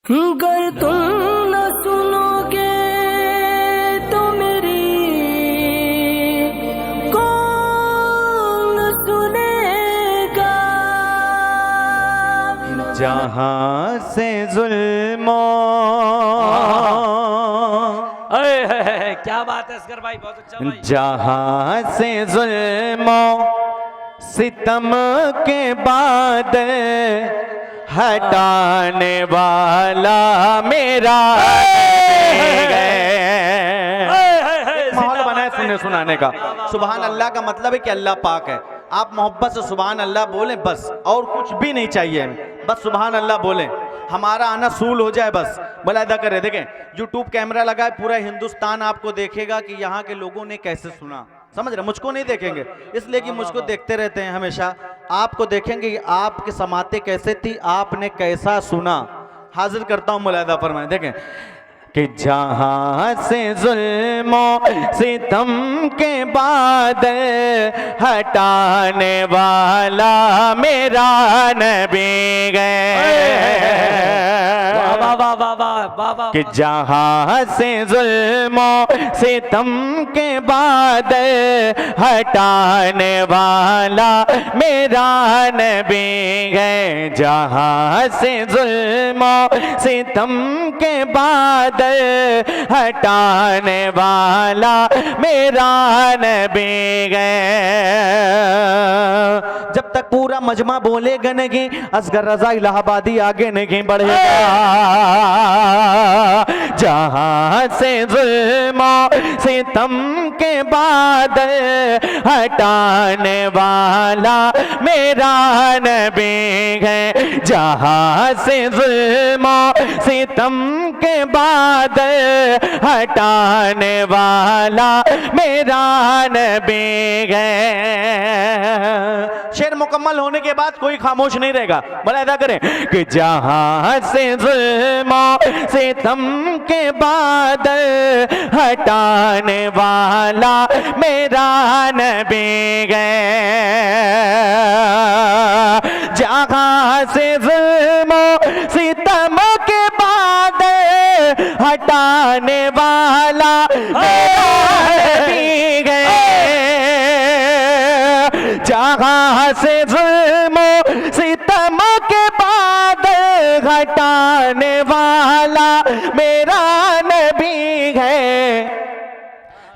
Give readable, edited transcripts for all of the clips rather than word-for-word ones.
गर तुम न सुनोगे तो मेरी कौन सुनेगा। जहाँ से जुल्मों क्या बात है असगर भाई, बहुत अच्छा भाई। जहाँ से जुल्मों सितम के बाद हटाने वाला मेरा माहौल बना है सुनने सुनाने का। सुभान अल्लाह का मतलब है कि अल्लाह पाक है। आप मोहब्बत से सुभान अल्लाह बोलें बस, और कुछ भी नहीं चाहिए, बस सुभान अल्लाह बोलें, हमारा आना सूल हो जाए बस। भला अदा करें। देखें यूट्यूब कैमरा लगा है, पूरा हिंदुस्तान आपको देखेगा कि यहाँ के लोगों ने कैसे सुना। समझ रहे, मुझको नहीं देखेंगे इसलिए कि मुझको देखते रहते हैं हमेशा, आपको देखेंगे कि आपके समाते कैसे थी, आपने कैसा सुना। हाजिर करता हूँ, मुलायदा फरमाएं। देखें कि जहाँ से जुल्मों सितम के बाद हटाने वाला मेरा नबी गए। कि जहाँ से जुल्मों सितम के बाद हटाने वाला मेरा नबी गए। जहाँ से जुल्मों सितम के बाद हटाने वाला मेरा नबी गए। जब तक पूरा मजमा बोलेगा नहीं, असगर रजा इलाहाबादी आगे नहीं बढ़ेगा। जहाँ से जुल्मों सितम के बाद हटाने वाला मेरा नबी है। जहाँ से जुल्मों सितम के बाद हटाने वाला मेरा नबी है। शेर मुकम्मल होने के बाद कोई खामोश नहीं रहेगा, भला अदा करें कि जहाँ से जुल्मों सितम के बाद हटाने वाला मेरा नबी गए। जहाँ से जुल्मों सितम के बाद हटाने वाला मेरा नबी गए। जहाँ से जुल्मों सितम के बाद हटाने वाला मेरा नबी है।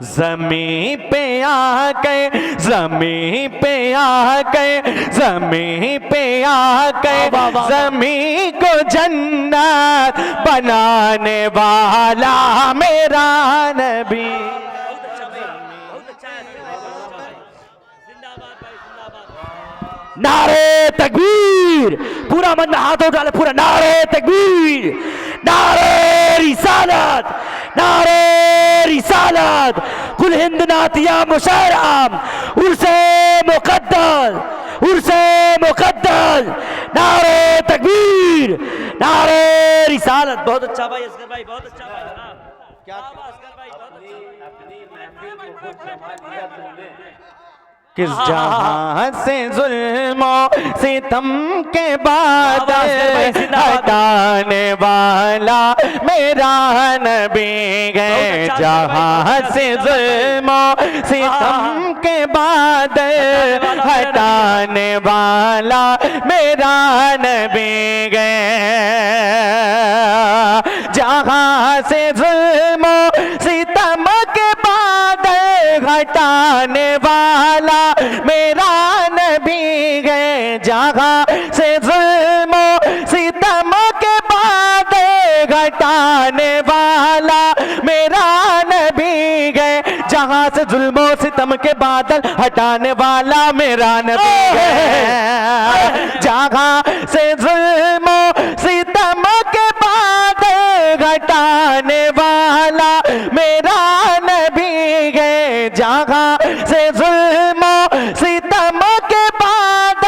ज़मीं पे आके, ज़मीं पे आके, ज़मीं पे आके ज़मीं को जन्नत बनाने वाला मेरा नबी। नारे तकबीर, पूरा मन में हाथों डाले, पूरा नारे तकबीर, नारे रिसालत, नारे रिसालत, कुल हिंद नातिया मुशायराम, उर्से मुकद्दस, उर्से मुकद्दस, नारे तकबीर, नारे रिसालत। बहुत अच्छा भाई असगर भाई, बहुत अच्छा भाई। क्या असगर भाई, बहुत अच्छा। किस जहाँ से जुल्मों सितम के बाद हटाने वाला मेरा नबी है। जहाँ से जुल्मों सितम के बाद हटाने वाला मेरा नबी है। जहाँ से जुल्मों सितम के बाद हटाने वाला मेरा नबी है। जहाँ से जुल्मों सितम के बाद घटाने वाला मेरा नबी है। जहाँ से जुल्मों सितम के बादल हटाने वाला मेरा नबी है। जहाँ से जुल्मों सितम के बादल घटाने वाला मेरा नबी है। जहाँ से जुल्मों सितम के बाद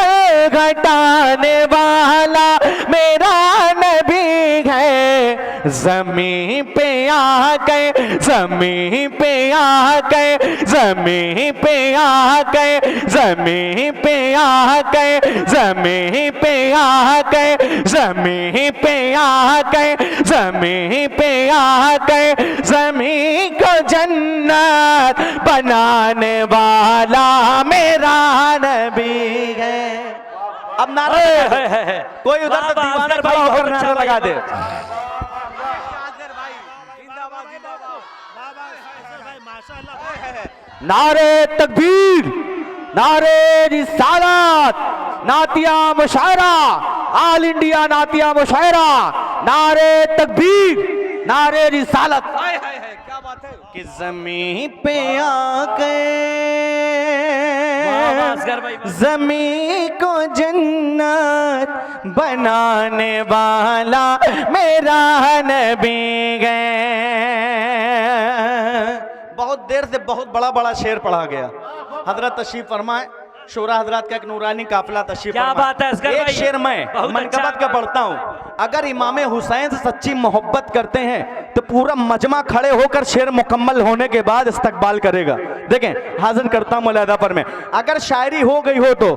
घटाने वाला मेरा नबी है। जमीन पे आके, जमीन पे आके, जमीन पे आके, जमीन पे आके, जमीन पे आके, जमीन पे आके, जमीन पे आके, जमीन को जन्नत बनाने वाला मेरा नबी है। अब नारा कोई उधर से दीवाना खड़ा होकर नारा लगा दे। नारे तकबीर, नारे रिसालत, नातिया मुशायरा, ऑल इंडिया नातिया मुशायरा, नारे तकबीर, नारे रिसालत। क्या बात है कि जमीन पे आके, जमीन को जन्नत बनाने वाला मेरा नबी है। बहुत देर से बहुत बड़ा बड़ा शेर पढ़ा गया। हजरत तशरीफ फरमाए, शोरा हजरात का एक नूरानी काफिला तशरीफ क्या बात है असगर एक भाई, शेर मैं बहुत मनकबत अच्छा। का पढ़ता हूँ। अगर इमाम हुसैन से सच्ची मोहब्बत करते हैं तो पूरा मजमा खड़े होकर शेर मुकम्मल होने के बाद इस्तकबाल करेगा। देखें, हाजिर करता हूँ मुलादा पर मैं। अगर शायरी हो गई हो तो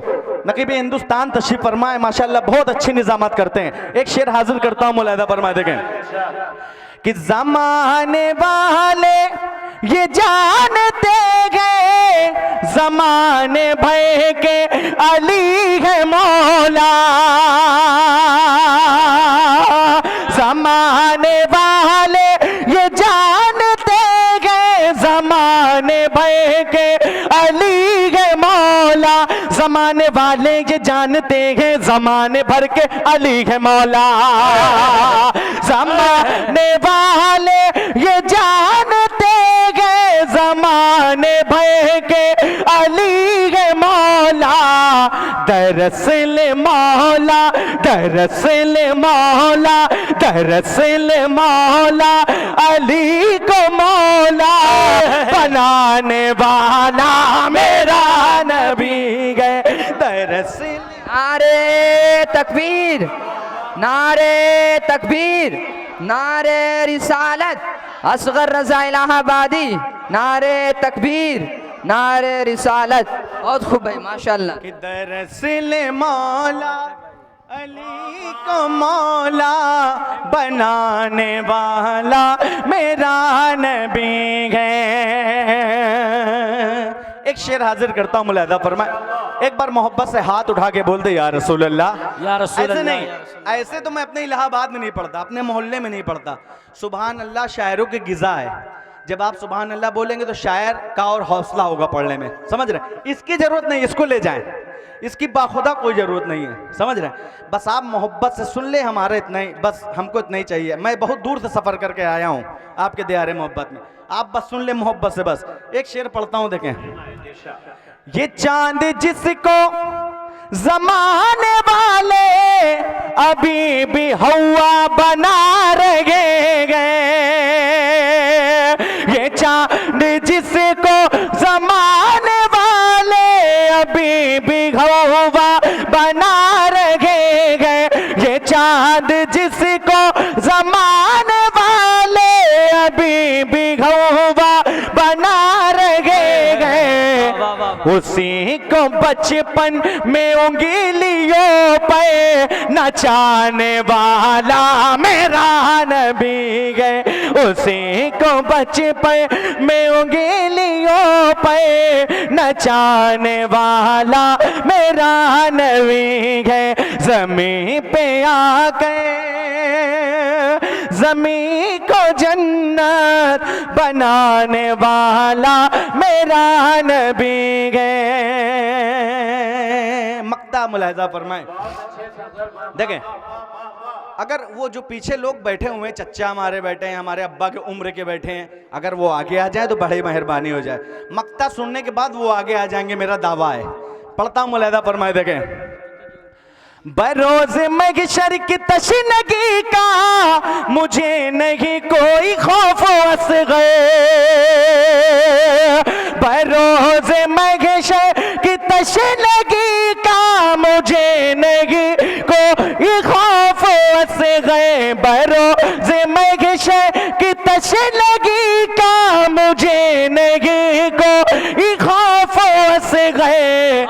नकीब हिंदुस्तान तशरीफ फरमाए, माशाल्लाह बहुत अच्छी निजामत करते हैं। एक शेर हाजिर करता हूँ मुलादा फरमाए। देखें कि जमाने वाले ये जानते गए, जमाने भय के अली है मौला, जमाने वाले ये जानते गए, जमाने भय के अली है मौला, जमाने वाले ये जानते हैं, जमाने भर के अली है मौला, जमाने वाले ये जानते गए, जमाने भय के अली है मौला, दरअसल मौला, दरअसल मौला, दरअसल मौला अली को मौला बनाने वाला मेरा नबी है। दरअसल नारे तकबीर, नारे तकबीर, नारे रिसालत, असगर रजा इलाहाबादी, नारे तकबीर, नारे रिसालत। बहुत खूब भाई, माशाल्लाह। कि दरअसल मौला अली को मौला बनाने वाला मेरा नबी है। एक शेर हाजिर करता हूँ मुलादा फरमाए। एक बार मोहब्बत से हाथ उठा के बोल दे या रसूल अल्लाह। या रसूल ऐसे अल्लाह, नहीं, या रसूल ऐसे तो मैं अपने इलाहाबाद में नहीं पढ़ता, अपने मोहल्ले में नहीं पढ़ता। सुभान अल्लाह शायरों की गिजा है। जब आप सुभान अल्लाह बोलेंगे तो शायर का और हौसला होगा पढ़ने में, समझ रहे? इसकी जरूरत नहीं, इसको ले जाएं, इसकी बाखुदा कोई जरूरत नहीं है, समझ रहे? बस आप मोहब्बत से सुन ले, हमारे इतना ही, बस हमको इतना ही चाहिए। मैं बहुत दूर से सफर करके आया हूँ आपके दियारे मोहब्बत में, आप बस सुन ले मोहब्बत से। बस एक शेर पढ़ता हूँ, देखें। ये चांद जिसको जमाने वाले अभी भी हवा बना रहे गए, ये चांद जिसको जमाने वाले अभी भी हवा बना रहे गए, ये चांद जिसको जमाने वाले अभी भी हवा बना रहे गए, उसी को बचपन में उंगलियों पे नचाने वाला मेरा नबी है, उसी को बचपन में उंगलियों पे नचाने वाला मेरा नबी है। जमीन पे आके जमीन को जन्नत बनाने वाला मेरा नबी है। मक्ता मुलाहिजा फरमाए। देखें, अगर वो जो पीछे लोग बैठे हुए हैं, चच्चा हमारे बैठे हैं, हमारे अब्बा के उम्र के बैठे हैं, अगर वो आगे आ जाए तो बड़ी मेहरबानी हो जाए। मक्ता सुनने के बाद वो आगे आ जाएंगे, मेरा दावा है। पढ़ता हूं मुलाहिजा फरमाए। देखें, बरोज महशर की तशनगी का मुझे नहीं कोई खौफ असग़र, बरोज महशर की तशनगी का मुझे नहीं कोई खौफ से गए बरोज़े महशर की तश लगी का मुझे नहीं को खौफ से गए।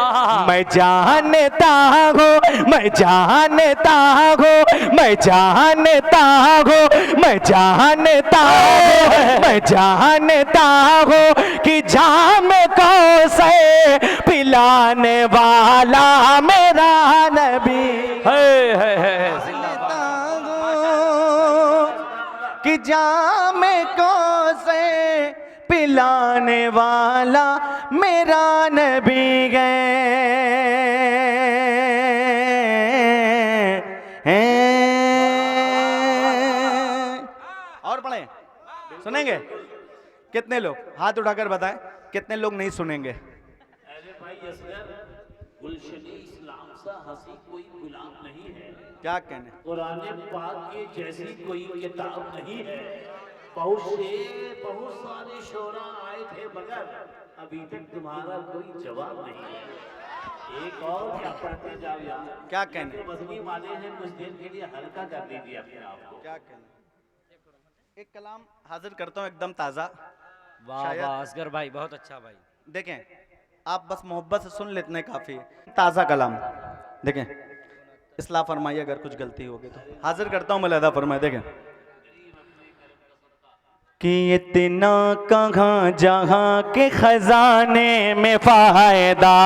मैं जानता हूँ मैं जानता हूँ मैं जानता हूँ मैं जानता हूँ मैं जानता हूँ कि जाम को से पिलाने वाला मेरा नबी है। कि जाम को से पिलाने वाला मेरा नबी और पढ़े सुनेंगे कितने लोग? हाथ उठाकर बताएं कितने लोग नहीं सुनेंगे? गुलशनी इस्लाम सा हंसी कोई गुलाम नहीं है। क्या कहने? कुरान पाक के जैसी कोई किताब नहीं है। बहुत सारे शोरा आए थे मगर अभी तक तुम्हारा कोई जवाब नहीं है। एक और क्या पढ़ते जाओ यार। क्या कहने? मजहबी वाले हैं, कुछ देर के लिए हल्का कर दीजिए अपने आप को। क्या कहने? एक कलाम हाजिर करता हूँ एकदम ताज़ा। वाह वाह असगर भाई, बहुत अच्छा भाई। देखें आप बस मोहब्बत से सुन लेते काफ़ी ताज़ा कलाम। देखें इस्लाह फरमाइए अगर कुछ गलती होगी तो। हाजिर करता हूँ मुलाहिदा फरमाए। देखें कि इतना कहाँ जहाँ के खजाने में फायदा।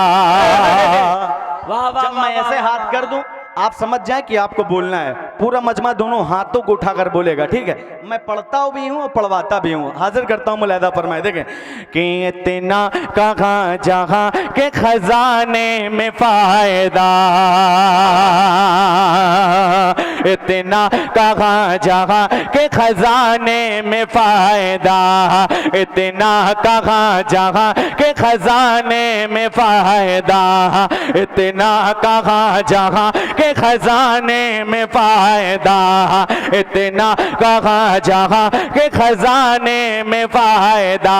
जब मैं ऐसे हाथ कर दूं आप समझ जाए कि आपको बोलना है। पूरा मजमा दोनों हाथों को उठाकर बोलेगा, ठीक है? मैं पढ़ता भी हूँ और पढ़वाता भी हूँ। हाजिर करता हूँ मुलाहिदा फरमाए। देखें कि इतना कहाँ जहाँ के खजाने में फायदा, इतना कहाँ जहाँ के खजाने में फायदा, इतना कहाँ जहाँ के खजाने में फायदा, इतना कहाँ जहाँ के खजाने में फायदा, इतना कहाँ जहाँ के खजाने में फायदा।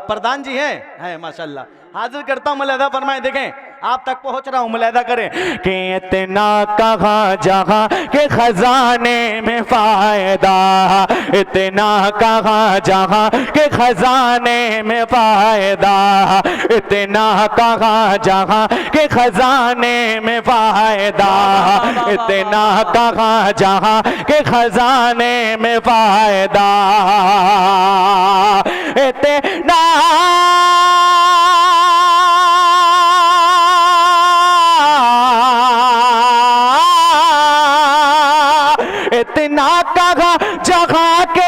प्रधान जी है माशाल्लाह। हाजिर करता हूँ मुलाहिदा फरमाए। देखें आप तक पहुंच रहा हूँ, मुलाहिदा करें कि इतना कहाँ जहाँ के खजाने में फायदा, इतना कहाँ जहाँ के खजाने में फायदा, इतना कहाँ जहाँ के खजाने में फायदा, इतना कहाँ जहाँ के खजाने में फायदा, इतना इतना कहाँ जहाँ के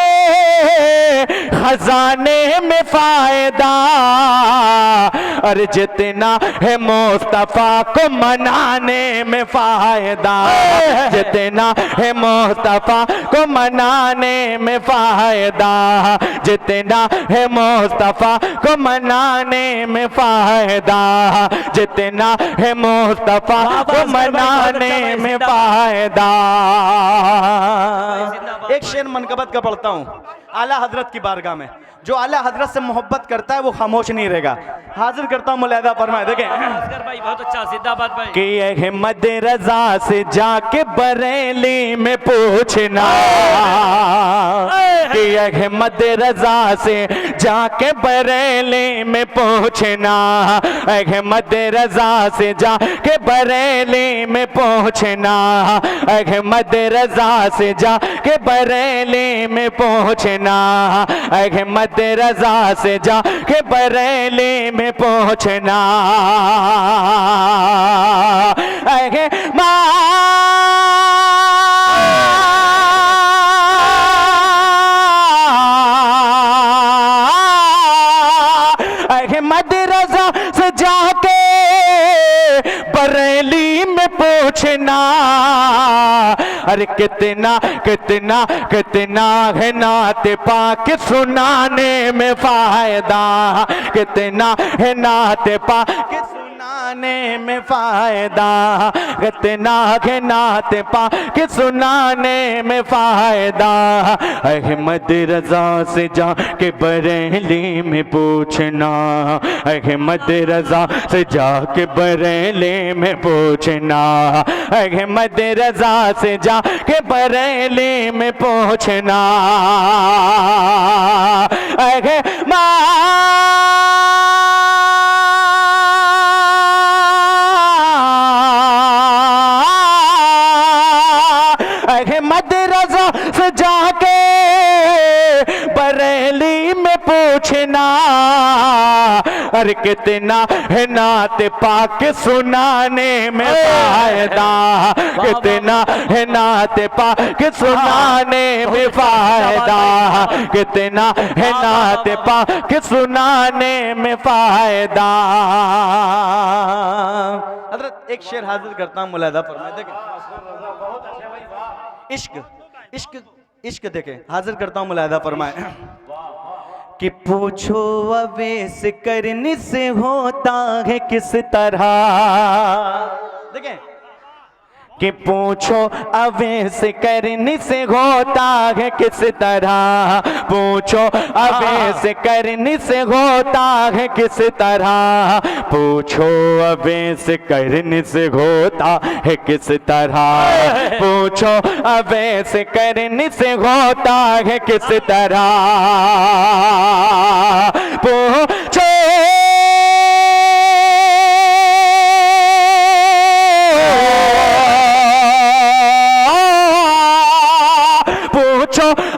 खजाने में फायदा। अरे जितना है मुस्तफा को मनाने में फायदा, जितना है मुस्तफा को मनाने में फायदा, जितना है मुस्तफा को मनाने में फायदा, जितना है मुस्तफा को मनाने में फायदा। एक शेर मनकबत का पढ़ता हूँ आला हजरत की बारगाह में। जो आला हजरत से मोहब्बत करता है वो खामोश नहीं रहेगा। हाजिर करता हूँ मुलाहिदा फरमाए। देखें असगर भाई बहुत अच्छा, जिंदाबाद भाई। कि अहमद रजा से जाके बरेली में पूछना, कि अहमद रजा से जाके बरेली में पूछना, अहमद रजा से जाके बरेली में पूछना, अहमद रजा से जाके बरेली में पूछना, अहमद रजा से जाके बरेली में पहुंचना। अहमद रजा से जाके बरेली में पूछना। अरे कितना कितना कितना है नात पाक सुनाने में फायदा, कितना है नात पाक सुनाने सुनाने में फायदा, कितना है नात पाक सुनाने में फायदा। अहमद रजा से जाके बरेली में पूछना, अहमद रजा से जाके बरेली में पूछना, अहमद रजा से जाके बरेली में पूछना। अहमद रजा से जाके बरेली में पूछना, अरे कितना है नात पाक सुनाने में फायदा, कितना है नात पाक सुनाने में फायदा, कितना है नात पाक सुनाने में फायदा। हज़रत एक शेर हाजिर करता हूँ, मुलाहिज़ा फरमाएं। देखें इश्क इश्क इश्क देखें, हाजिर करता हूँ, मुलाहिज़ा फरमाएं कि पूछो अवेश करने से होता है किस तरह। देखें कि पूछो अवेश करने से होता है किस तरह, पूछो अवेश करने से होता है किस तरह, पूछो अवेश करने से होता है किस तरह, पूछो अवेश करने से होता है किस तरह, पूछो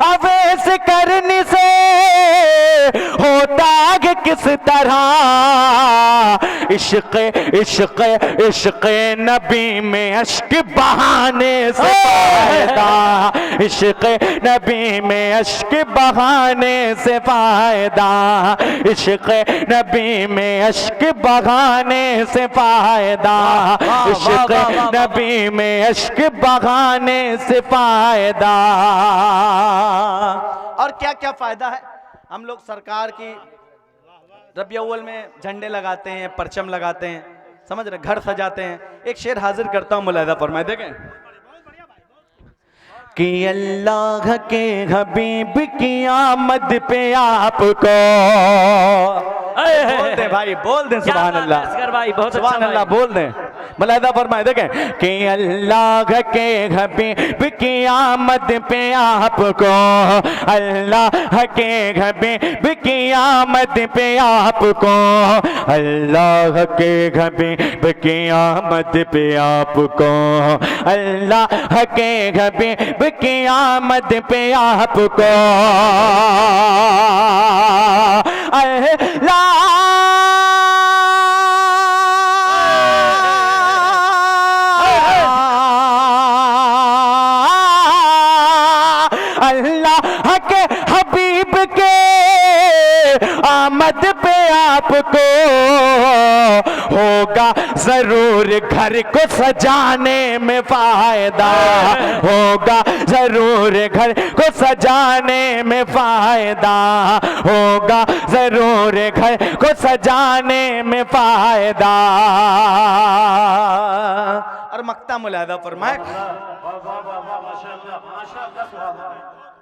अवेश करने से होता है किस तरह। इश्क इश्क इश्क नबी में अश्क बहाने से फायदा, इश्क नबी में अश्क बहाने से फायदा, इश्क नबी में अश्क बहाने से फायदा, इश्क नबी में अश्क बहाने से फायदा। और क्या क्या फायदा है? हम लोग सरकार की रबी अव्वल में झंडे लगाते हैं, परचम लगाते हैं, समझ रहे, घर सजाते हैं। एक शेर हाजिर करता हूं, मुलाहिज़ा फरमाएं। देखें कि अल्लाह के हबीब की आमद पे आपको, बोल दे भाई, बोल दे सुभान अल्लाह भाई, बहुत सुभान अल्लाह, बोल दे, मुलाहिज़ा फरमाएं। देखें कि अल्लाह के हबीब की आमद पे आपको, अल्लाह के हबीब की आमद पे आपको, अल्लाह के हबीब की आमद पे आपको, अल्लाह के हबीब की आमद पे आपको, अल्लाह अल्लाह के हबीब के आमद पे आपको होगा जरूर घर को सजाने में फायदा, होगा जरूर घर को सजाने में फायदा, होगा जरूर घर को सजाने में फायदा। और मक्ता मुलाहिज़ा फरमाए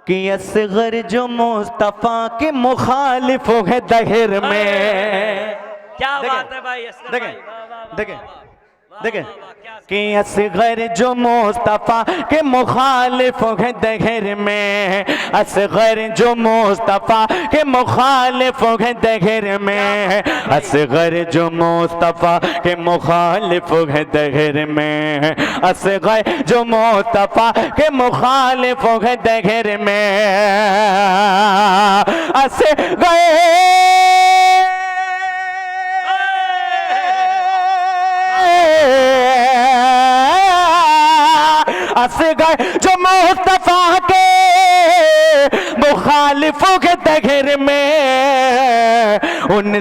कि असगर जो मुस्तफा के मुखालिफ है दहर में। क्या बात है भाई, देखें देखें देखें कि असगर जो मुस्तफा के मुखालिफ है दहर में, असगर जो मुस्तफा के मुखालिफ है दहर में, असगर जो मुस्तफा के मुखालिफ है दहर में, असगर जो मुस्तफा के मुखालिफ है दहर में, असगर असगर जो मुस्तफा के मुखालिफों के दहर में, उन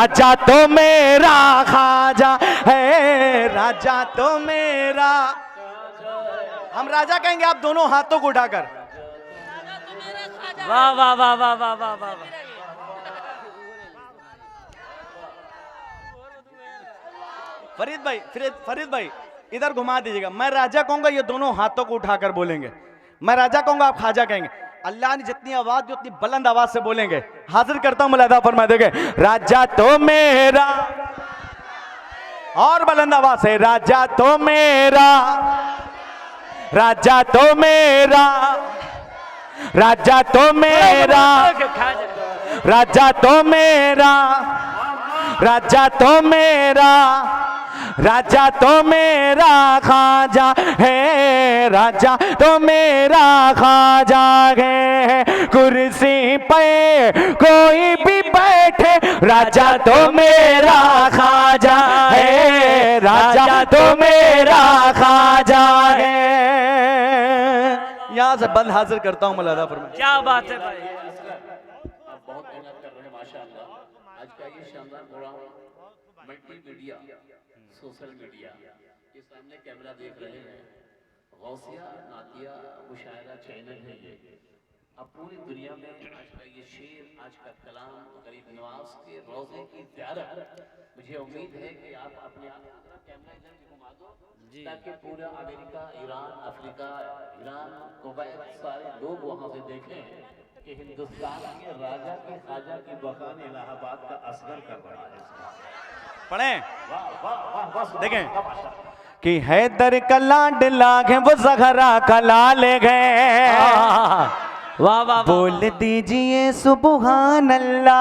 राजा तो मेरा खाजा है, राजा तो मेरा। हम राजा कहेंगे, आप दोनों हाथों को उठाकर। वाह वाह वाह वाह वाह वाह वाह। फरीद भाई इधर घुमा दीजिएगा। मैं राजा कहूंगा, ये दोनों हाथों को उठाकर बोलेंगे। मैं राजा कहूंगा, आप खाजा कहेंगे। अल्लाह ने जितनी आवाज दी उतनी बुलंद आवाज से बोलेंगे। हाजिर करता हूं मुलादा फरमा देंगे, राजा तो मेरा, और बुलंद आवाज से, राजा तो मेरा, राजा तो मेरा, राजा तो मेरा, राजा तो मेरा, राजा तो मेरा, राजा तो मेरा खाजा है, राजा तो मेरा खाजा है। कुर्सी पे कोई भी बैठे, राजा तो मेरा खाजा है, राजा तो मेरा खाजा है। यहाँ से बंद हाजिर करता हूँ मुलादा फरमाइए। क्या बात है भाई। आप बहुत मेहनत कर रहे हैं माशाअल्लाह। आज का ये शानदार प्रोग्राम मल्टीमीडिया, सोशल मीडिया, ये सामने कैमरा देख रहे हैं, गौसिया नातिया मुशायरा चैनल है ये। अब पूरी दुनिया में आज का ये शेर, आज का कलाम गरीब नवाज के रोजे की ज़ियारत, मुझे उम्मीद है कि आप अपने कैमरा इधर भी घुमा दो, ताकि पूरा America, Iran, Africa, Iran, Kuwait, सारे लोग वहाँ से देखें कि हिंदुस्तान के राजा के खाजा की बखान इलाहाबाद का असगर कर रहा है। पढ़ें, देखें कि हैदर का लाडला है वो ज़हरा का लाल है। वाह वाह। बोल दीजिए सुबहान अल्लाह।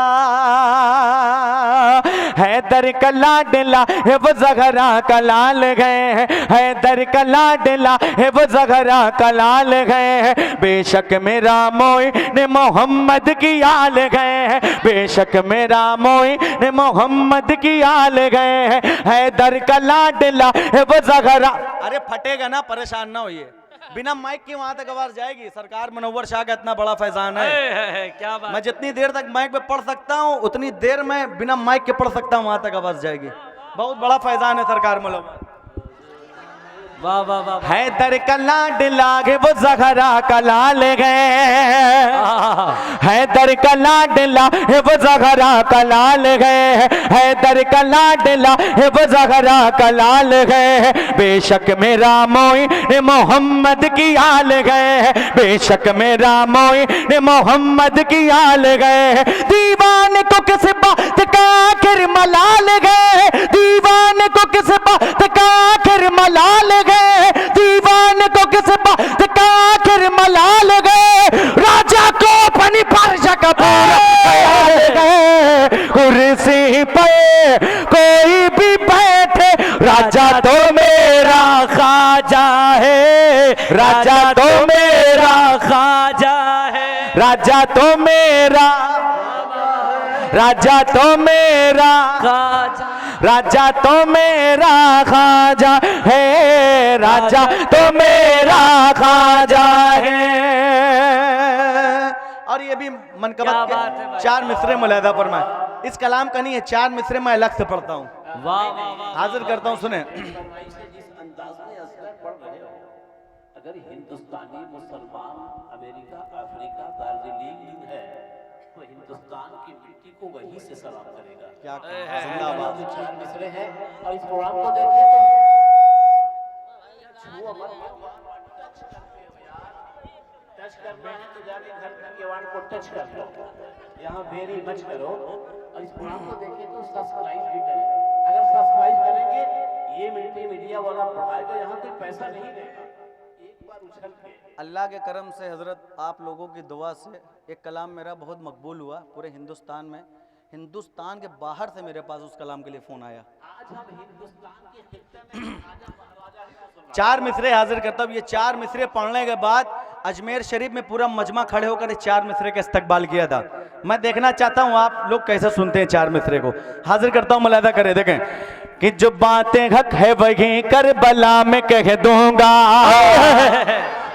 हैदर का लाडला है वो ज़हरा का लाल है, हैदर का लाडला है वो ज़हरा का लाल है। बेशक मेरा मोइन मोहम्मद की आल है, बेशक मेरा मोइन मोहम्मद की आल है। हैदर का लाडला है वो ज़हरा। अरे फटेगा ना, परेशान ना होइए। बिना माइक के वहां तक आवाज जाएगी। सरकार मुनव्वर शाह का इतना बड़ा फैजान है, क्या बात। मैं जितनी देर तक माइक पे पढ़ सकता हूँ उतनी देर में बिना माइक के पढ़ सकता हूँ, वहां तक आवाज जाएगी। बहुत बड़ा फैजान है सरकार मुनव्वर। वाह वाह वाह। हैदर का लाडला है वो ज़हरा का लाल है, हैदर का लाडला है वो ज़हरा का लाल है, हैदर का लाडला है वो ज़हरा का लाल है। बेशक मेरा मोइन मोहम्मद की आल है, बेशक मेरा मोइन मोहम्मद की आल है। दीवान को किस बात का आखिर मलाल है, दीवान को किस बात का आखिर मलाल है, दीवान को किस बात का आखिर मलाल गए। राजा को अपनी पारशा का पूरा कुर्सी पे कोई भी बैठे, राजा तो मेरा खाजा है, राजा तो मेरा खाजा है, राजा तो मेरा, राजा तो मेरा खाजा, राजा तो मेरा खाजा है, राजा तो मेरा खाजा है। और ये भी मनकबत के 4 मिसरे मुलादा फरमाए। इस कलाम का नहीं है, 4 मिसरे मैं अलग से पढ़ता हूँ। वाह वाह। हाजिर करता हूँ, सुने। जिस अंदाज में असगर पढ़ रहे हो, अगर हिंदुस्तानी मुसलमान अमेरिका, अफ्रीका, दार्जिलिंग है तो हिंदुस्तान की मिट्टी को वहीं से सलाम करेगा। क्या जिंदाबाद। 4 मिसरे हैं और इस प्रोग्राम को देखें तो छुओ मत, टच करना है तो जाके घर के किवाड़ को टच कर लो, यहाँ वेरी मच करो। और इस प्रोग्राम को देखें तो सब्सक्राइब भी करें। अगर सब्सक्राइब करेंगे, ये मीडिया वाला पढ़ाएगा, यहाँ कोई पैसा नहीं देगा, एक बार उछल के। अल्लाह के करम से हजरत आप लोगों की दुआ से एक कलाम मेरा बहुत मकबूल हुआ पूरे हिंदुस्तान में। हिंदुस्तान के बाहर से मेरे पास उस कलाम के लिए फ़ोन आया। आज हम हिंदुस्तान के खित्ते में 4 मिसरे हाजिर करता हूँ। ये 4 मिसरे पढ़ने के बाद अजमेर शरीफ में पूरा मजमा खड़े होकर 4 मिसरे का इस्तकबाल किया था। मैं देखना चाहता हूँ आप लोग कैसे सुनते हैं 4 मिसरे को। हाजिर करता हूँ, मुलादा करें। देखें कि जो बातें हक है वही करबला में कह दूंगा,